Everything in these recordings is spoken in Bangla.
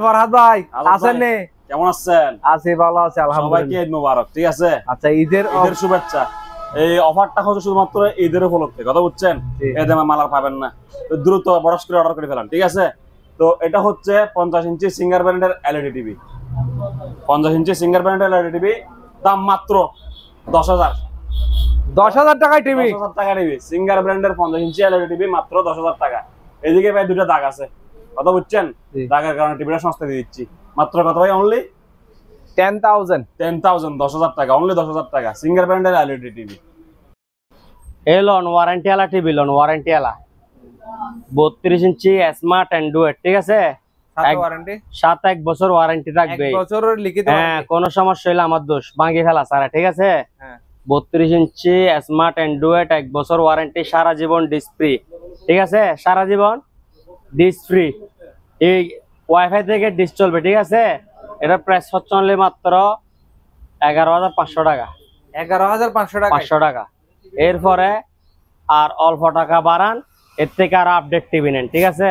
ফরহাদ ভাই আছেন নে? কেমন আছেন? আছি, ভালো আছি আলহামদুলিল্লাহ। সবাইকে ঈদ মোবারক। ঠিক আছে, আচ্ছা ঈদের শুভেচ্ছা। এই অফারটা হচ্ছে শুধুমাত্র ঈদের উপলক্ষে, কথা বুঝছেন? এতে মাল আর পাবেন না, দ্রুত বড়স করে অর্ডার করে ফেলান। ঠিক আছে, তো এটা হচ্ছে 50 ইঞ্চি সিঙ্গার ব্র্যান্ডের এলইডি টিভি। 50 ইঞ্চি সিঙ্গার ব্র্যান্ডের এলইডি টিভি, দাম মাত্র 10,000। 10,000 টাকায় টিভি? 10,000 টাকা টিভি, সিঙ্গার ব্র্যান্ডের 50 ইঞ্চি এলইডি টিভি মাত্র 10,000 টাকা। এদিকে ভাই দুটো দাগ আছে, কথা বুঝছেন? দাগের কারণে টিভিটা সস্তা দিয়ে দিচ্ছি। মাত্র কত ভাই? অনলি 10,000। 10,000 টাকা, অনলি 10,000 টাকা, সিঙ্গার ব্র্যান্ডের এলইডি টিভি। লোন ওয়ারেন্টি वाला টিভি, লোন ওয়ারেন্টি वाला 32 ইঞ্চি স্মার্ট অ্যান্ড্রয়েড। ঠিক আছে, ওয়ারেন্টি 1 বছর ওয়ারেন্টি থাকবে। 1 বছরের লিখিত। হ্যাঁ, কোনো সমস্যা হলে আমার দোষ, ভাঙিয়ে ফেলা সারা। ঠিক আছে, হ্যাঁ 32 ইঞ্চি স্মার্ট অ্যান্ড্রয়েড, 1 বছর ওয়ারেন্টি, সারা জীবন ডিস ফ্রি। ঠিক আছে, সারা জীবন ডিস ফ্রি। এই ওয়াইফাই থেকে ডিস চলবে। ঠিক আছে, এটা প্রাইস হচ্ছে অনলি মাত্র 11,500 টাকা। 11,500 টাকা। 500 টাকা। এরপরে আর অল্প টাকা বাড়ান, এর থেকে আর আপডেট টিভি নেন। ঠিক আছে,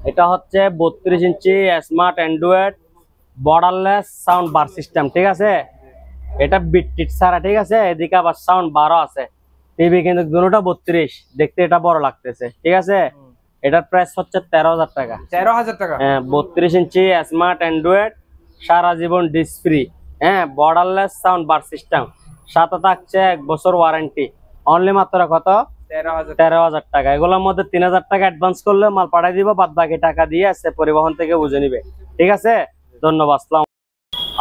এটা হচ্ছে 32 inch smart Android borderless sound bar system. ঠিক আছে, এটা বিটটিট ছাড়া। ঠিক আছে, এদিকে আবার সাউন্ড বারও আছে। টিভি কিন্তু দুটোটা 32, দেখতে এটা বড় লাগতেছে। ঠিক আছে, এটার প্রাইস হচ্ছে 13,000 টাকা। 13,000 টাকা। হ্যাঁ, 32 ইঞ্চি স্মার্ট অ্যান্ড্রয়েড, সারা জীবন ডিস ফ্রি। হ্যাঁ, বর্ডারলেস সাউন্ড বার সিস্টেম, সাথে থাকছে 1 বছর ওয়ারেন্টি। অনলি মাত্র কত? 13,000 টাকা। এগুলোর মধ্যে 3,000 টাকা অ্যাডভান্স করলে মাল পাঠিয়ে দিব, বাদ বাকি টাকা দিয়ে আসছে পরিবহন থেকে বুঝে নিবে। ঠিক আছে, ধন্যবাদ। আসসালাম।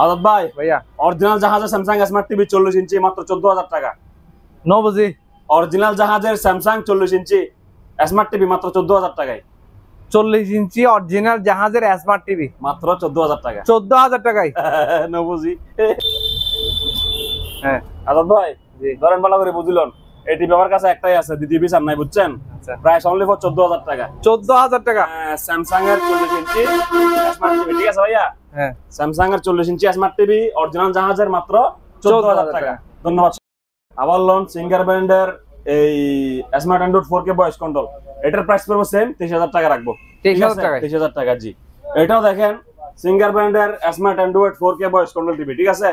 আজাদ ভাই, ভাইয়া অরিজিনাল জাহাজের স্যামসাং স্মার্ট টিভি 40 ইঞ্চি মাত্র 14,000 টাকা। নো বুঝি। অরিজিনাল জাহাজের স্যামসাং 40 ইঞ্চি স্মার্ট টিভি মাত্র 14,000 টাকায়। 40 ইঞ্চি অরিজিনাল জাহাজের স্মার্ট টিভি মাত্র 14,000 টাকা। 14,000 টাকায়। না বুঝি। হ্যাঁ আজাদ ভাই, ধরেন ভালো করে বুঝলেন, এই টিভি আমার কাছে একটাই আছে, দ্বিতীয় পিস আর নাই, বুঝছেন? প্রাইস অনলি ফর 14,000 টাকা। 14,000 টাকা। স্যামসাং এর 40 ইঞ্চি স্মার্ট টিভি। ঠিক আছে ভাইয়া, হ্যাঁ স্যামসাং এর 40 ইঞ্চি স্মার্ট টিভি অরিজিনাল জাহাজের মাত্র 14,000 টাকা। ধন্যবাদ। আবার লোন সিঙ্গার ব্র্যান্ডের এই smart Android 4K voice control, এটার প্রাইস পড়বে সেম 23,000 টাকা রাখবো। 23,000 টাকা। জি, এটাও দেখেন সিঙ্গার ব্র্যান্ডের smart Android 4K voice control TV. ঠিক আছে,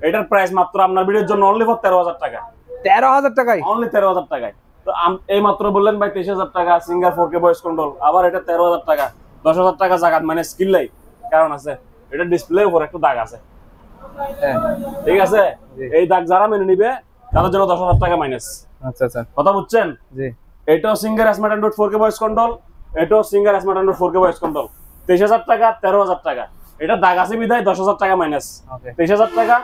এটার প্রাইস মাত্র আপনার ভিডিওর জন্য অনলি ফর 13,000 টাকা। 13,000 টাকায়? অনলি 13,000 টাকায়। তো এই মাত্র বললেন ভাই 23,000 টাকা সিঙ্গার 4K ভয়েস কন্ট্রোল, আবার এটা 13,000 টাকা। 10,000 টাকা জায়গা মানে স্কিল লাই, কারণ আছে এটা ডিসপ্লের উপর একটু দাগ আছে। ঠিক আছে, এই দাগ যারা মেনে নিবে তাদের জন্য 10,000 টাকা মাইনাস। আচ্ছা আচ্ছা, কথা বুঝছেন? জি। এটাও Singer smart Android 4K voice control, এটাও Singer smart Android 4K voice control. 23,000 টাকা, 13,000 টাকা। এটা দাগ আছে বিধায় 10,000 টাকা মাইনাস। 23,000 টাকা,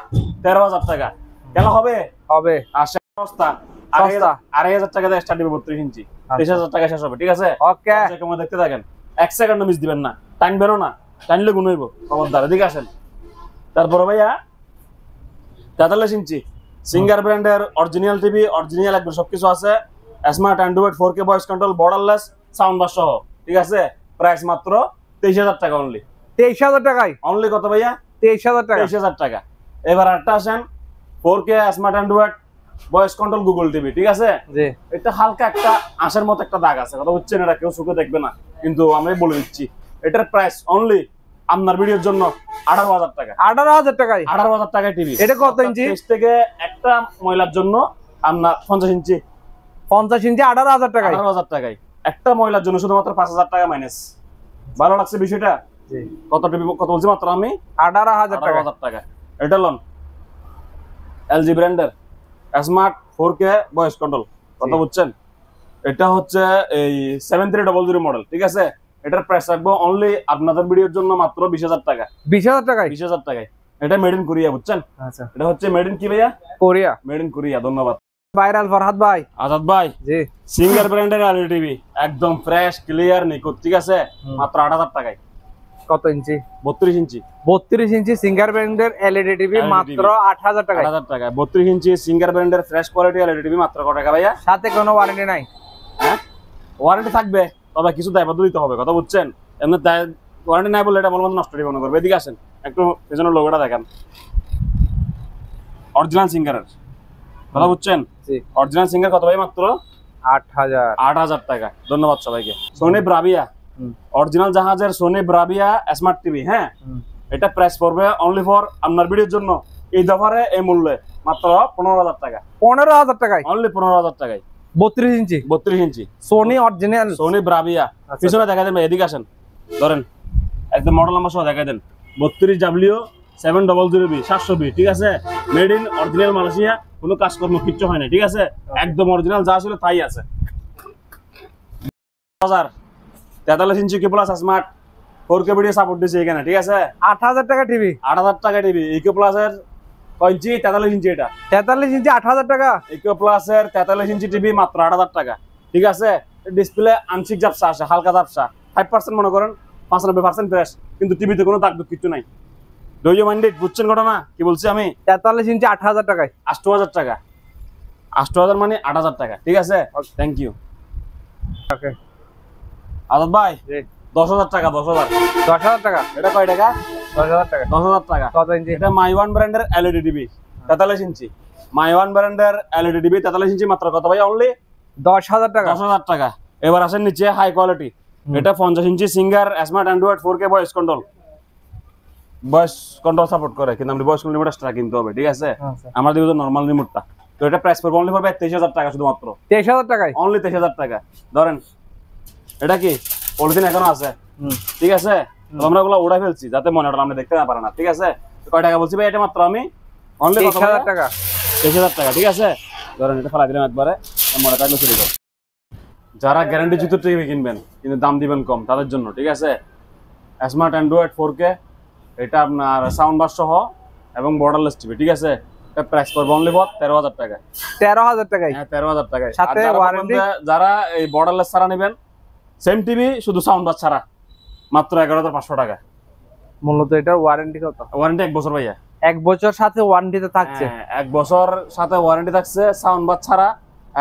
13,000 টাকা। কেন হবে? হবে। আর সস্তা 2,500 টাকা দিয়ে স্টার্ট হবে 32 ইঞ্চি। 23,000 টাকা শেষ হবে। ঠিক আছে, ওকে। কেমন দেখতে থাকেন, 1 সেকেন্ড মিস দিবেন না, টাইমবেনও না, টাইমলে গুণ হইব। খবরদার, এদিকে আসেন। তারপরে ভাইয়া 43 ইঞ্চি সিঙ্গার ব্র্যান্ডের অরিজিনাল টিভি, অরিজিনাল একদম সবকিছু আছে, smart Android 4K voice control, borderless sound বার সহ। ঠিক আছে, প্রাইস মাত্র 23,000 টাকা অনলি। 23,000 টাকায়? অনলি কত ভাইয়া? 23,000 টাকা। 23,000 টাকা। এবার আরেকটা আসেন 4K smart Android voice control Google TV. ঠিক আছে, জি। এটা হালকা একটা আঁশের মতো একটা দাগ আছে, কথা বুঝছেন? এটা কেউ চোখে দেখবে না, কিন্তু আমি বলে দিচ্ছি এটার প্রাইস অনলি আপনার ভিডিওর জন্য 18,000 টাকা। 18,000 টাকায়? 18,000 টাকায় টিভি। এটা কত ইঞ্চি? থেকে একটা মহিলার জন্য আপনার 50 ইঞ্চি। 50 ইঞ্চি 18,000 টাকায়? 18,000 টাকায় একটা মহিলার জন্য শুধুমাত্র 5,000 টাকা মাইনাস। ভালো লাগছে বিষয়টা? জি। কত টিভি কত বলছি মাত্র আমি? 18,000 টাকা। এটা লোন LG ব্র্যান্ডের স্মার্ট 4K ভয়েস কন্ট্রোল, কথা বুঝছেন? এটা হচ্ছে এই 7300 মডেল। ঠিক আছে, এটার প্রাইস রাখবো অনলি আপনাদের ভিডিওর জন্য মাত্র 20,000 টাকা। 20,000 টাকায়? 20,000 টাকায়। এটা মেড ইন কোরিয়া, বুঝছেন? আচ্ছা, এটা হচ্ছে মেড ইন কি ভাইয়া? কোরিয়া। Made in Korea. ধন্যবাদ। ভাইরাল ফরহাদ ভাই। আজাদ ভাই, জি। সিঙ্গার ব্র্যান্ডের এলইডি টিভি একদম ফ্রেশ ক্লিয়ার নিখুঁত। ঠিক আছে, মাত্র 8,000 টাকায়। কত ইঞ্চি? 32 ইঞ্চি। 32 ইঞ্চি সিঙ্গার ব্র্যান্ডের এলইডি টিভি মাত্র 8,000 টাকায়। 8,000 টাকায় 32 ইঞ্চি সিঙ্গার ব্র্যান্ডের ফ্রেশ কোয়ালিটি এলইডি টিভি মাত্র কত টাকা ভাইয়া? সাথে কোনো ওয়ারেন্টি নাই? হ্যাঁ, ওয়ারেন্টি থাকবে, তবে কিছু দায়বদ্ধ দিতে হবে, কথা বুঝছেন? এমনি ওয়ারেন্টি নাই বলে এটা মনে নষ্ট মনে করবে। এদিকে আসেন, একটু পেছনের লোগোটা দেখেন, অরিজিনাল সিঙ্গারের, কথা বুঝছেন? অরিজিনাল সিঙ্গার কত ভাই? মাত্র 8,000 টাকা। ধন্যবাদ সবাইকে। সোনি ব্রাভিয়া অরিজিনাল জাহাজের সোনি ব্রাভিয়া স্মার্ট টিভি। হ্যাঁ, এটা প্রাইস পড়বে অনলি ফর আপনার ভিডিওর জন্য এই দফারে এই মূল্যে মাত্র 15,000 টাকা। 15,000 টাকায় অনলি 15,000 টাকায় 32 ইঞ্চি 32 ইঞ্চি সোনি অরিজিনাল সোনি ব্রাভিয়া। পিছনে দেখা দেন, এদিকে আসেন, ধরেন একদম মডেল নাম্বার সহ দেখা দেন 32W700B 700B। ঠিক আছে, মেড ইন অরিজিনাল মালয়েশিয়া, কোনো কাজকর্ম কিচ্ছু হয় না। ঠিক আছে, একদম অরিজিনাল যা ছিল তাই আছে। 43 ইঞ্চি কি plus smart 4K video support দিছে এখানে। ঠিক আছে, 8,000 টাকা টিভি 8,000 টাকা টিভি। ইকো প্লাসের কয় ইঞ্চি? 43 ইঞ্চি। এটা 43 ইঞ্চি 8,000 টাকা। ইকো প্লাসের 43 ইঞ্চি টিভি মাত্র 8,000 টাকা। ঠিক আছে, ডিসপ্লে আংশিক ঝাপসা আসে, হালকা ঝাপসা, 5% মনে করেন, 95% ফ্রেশ, কিন্তু টিভিতে কোনো দাগ কিছু নাই। ডোজো মাইন্ডেড, বুঝছেন ঘটনা কি বলছি আমি? 43 ইঞ্চি 8,000 টাকায় 8,000 টাকা। 8,000 মানে 8,000 টাকা। ঠিক আছে, থ্যাংক ইউ। ওকে আজাদ ভাই, জি 10,000 টাকা। 10,000 10,000 টাকা। এটা কয় টাকা? 10,000 টাকা। 10,000 টাকা। কত ইঞ্চি? এটা মাই ওয়ান ব্র্যান্ডের এলইডি টিভি 43 ইঞ্চি। মাই ওয়ান ব্র্যান্ডের এলইডি টিভি 43 ইঞ্চি মাত্র কত ভাই? অনলি 10,000 টাকা। 10,000 টাকা। এবার আসেন নিচে হাই কোয়ালিটি, এটা 50 inch Singer smart Android 4K voice control support করে, কিন্তু আমরা ভয়েস কন্ট্রোল রিমোটটা কিনতে হবে। ঠিক আছে, আমরা দিব নরমাল রিমোটটা। তো এটা প্রাইস পড়বে অনলি পড়বে 23,000 টাকা শুধুমাত্র। 23,000 টাকায় অনলি 23,000 টাকা। ধরেন এটা কি পলিথিন এখনো আছে। ঠিক আছে, তো আমরা ওগুলো উড়াই ফেলছি যাতে মনিটর আমরা দেখতে না পারে না। ঠিক আছে, তো কয় টাকা বলছি ভাই? এটা মাত্র আমি অনলি 23,000 টাকা। 23,000 টাকা। ঠিক আছে, ধরেন এটা ফেলা দিলাম একবারে, মনিটর চলে যাবে। যারা গ্যারান্টি যুক্ত টিভি কিনবেন কিন্তু দাম দিবেন কম, তাদের জন্য। ঠিক আছে, স্মার্ট অ্যান্ড্রয়েড 4K, এটা আপনার সাউন্ড বার সহ এবং বর্ডারলেস টিভি। ঠিক আছে, এটা প্রাইস পড়বে অনলি ফর 13,000 টাকা। 13,000 টাকায়। হ্যাঁ, 13,000 টাকায়। সাথে ওয়ারেন্টি। যারা এই বর্ডারলেস ছাড়া নেবেন, সেম টিভি শুধু সাউন্ড বার ছাড়া, মাত্র 11,500 টাকা। মূলত এটার ওয়ারেন্টি কত? ওয়ারেন্টি 1 বছর ভাইয়া। 1 বছর সাথে ওয়ারেন্টিতে থাকছে। 1 বছর সাথে ওয়ারেন্টি থাকছে, সাউন্ড বার ছাড়া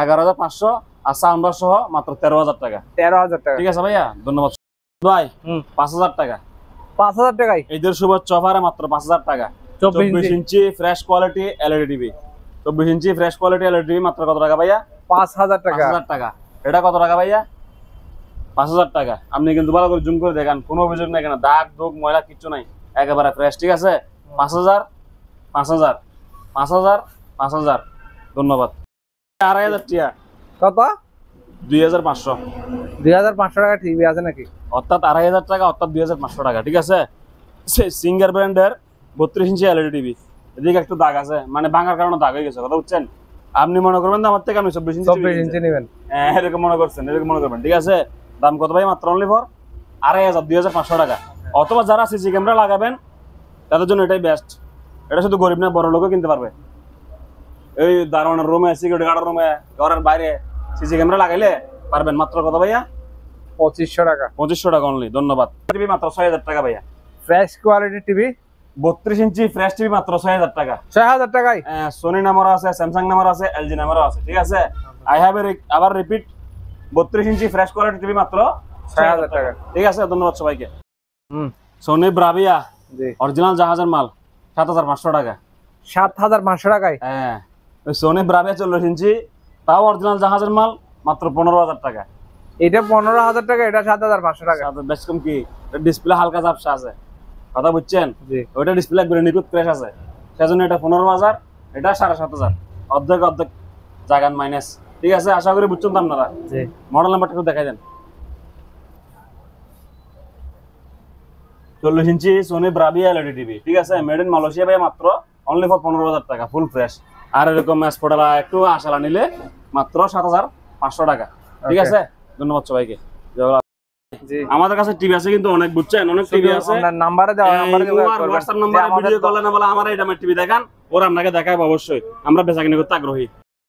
11,500, আর সাউন্ড বার সহ মাত্র 13,000 টাকা। 13,000 টাকা। ঠিক আছে ভাইয়া, ধন্যবাদ ভাই। 5,000 টাকা। 5,000 টাকায় ঈদের শুভেচ্ছা অফারে মাত্র 5,000 টাকা। 24 ইঞ্চি ফ্রেশ কোয়ালিটি এলইডি টিভি। 24 ইঞ্চি ফ্রেশ কোয়ালিটি এলইডি টিভি মাত্র কত টাকা ভাইয়া? 5,000 টাকা। 5,000 টাকা। এটা কত টাকা ভাইয়া? 5,000 টাকা। আপনি কিন্তু ভালো করে জুম করে দেখেন, কোনো অভিযোগ নাই, কেন দাগ দুগ ময়লা কিচ্ছু নাই, একেবারে ফ্রেশ। ঠিক আছে, 5,000 5,000 5,000 5,000। ধন্যবাদ। 2,500 টাকা। কত? 2,500। 2,500 টাকা টিভি আছে নাকি? অর্থাৎ 2,500 টাকা, অর্থাৎ 2,500 টাকা। ঠিক আছে, সিঙ্গার ব্র্যান্ডের 32 ইঞ্চি এলইডি টিভি। এদিকে একটু দাগ আছে, মানে ভাঙার কারণে দাগ হয়ে গেছে, কথা বুঝছেন? আপনি মনে করবেন আমার থেকে আমি 24 ইঞ্চি নেবেন, এরকম মনে করছেন, এরকম মনে করবেন। ঠিক আছে, দাম কত ভাই? মাত্র অনলি ফর 2,500 2,500 টাকা। অথবা যারা সিসি ক্যামেরা লাগাবেন তাদের জন্য এটাই বেস্ট। এটা শুধু গরিব না, বড় লোকও কিনতে পারবে। এই দারোয়ানের রুমে, সিকিউরিটি গার্ডের রুমে, ঘরের বাইরে সিসি ক্যামেরা লাগাইলে পারবেন। মাত্র কত ভাইয়া? 2,500 টাকা। 2,500 টাকা অনলি। ধন্যবাদ। টিভি মাত্র 6,000 টাকা ভাইয়া। ফ্রেশ কোয়ালিটি টিভি 32 ইঞ্চি ফ্রেশ টিভি মাত্র 6,000 টাকা। 6,000 টাকায়। সোনি নাম্বার আছে, স্যামসাং নাম্বার আছে, এলজি নাম্বারও আছে। ঠিক আছে, আই হ্যাভ আবার রিপিট, 32 ইঞ্চি ফ্রেশ কোয়ালিটি টিভি মাত্র 6,000 টাকা। ঠিক আছে, ধন্যবাদ সবাইকে। সোনি ব্রাভিয়া জি অরিজিনাল জাহাজের মাল 7,500 টাকা। 7,500 টাকায়। হ্যাঁ, ওই সোনি ব্রাভিয়া 40 ইঞ্চি, তাও অরিজিনাল জাহাজের মাল, মাত্র 15,000 টাকা। এটা 15,000 টাকা, এটা 7,500 টাকা। বেশ কম কি, ডিসপ্লে হালকা ঝাপসা আছে, কথা বুঝছেন? ওইটা ডিসপ্লে একবারে নিখুঁত ক্র্যাশ আছে, সেজন্য এটা 15,000, এটা 7,500, অর্ধেক জায়গান মাইনাস। ঠিক আছে, আশা করি বুঝছেন তো আপনারা। মডেল নাম্বারটা একটু দেখাই দেন। 40 ইঞ্চি সোনি ব্রাভিয়া এলইডি টিভি। ঠিক আছে, মেড ইন মালয়েশিয়া ভাই, মাত্র অনলি ফর 15,000 টাকা, ফুল ফ্রেশ। আর এরকম ম্যাচ পড়ালা একটু আশালা নিলে মাত্র 7,500 টাকা। ঠিক আছে, ধন্যবাদ সবাইকে। আমাদের কাছে টিভি আছে কিন্তু অনেক, বুঝছেন, অনেক টিভি আছে। নাম্বারে দাও, নাম্বারে হোয়াটসঅ্যাপ নাম্বারে ভিডিও কলে না বলে আমার এই দামের টিভি দেখান, ওরা আপনাকে দেখায় অবশ্যই। আমরা বেচাকেনি করতে আগ্রহী।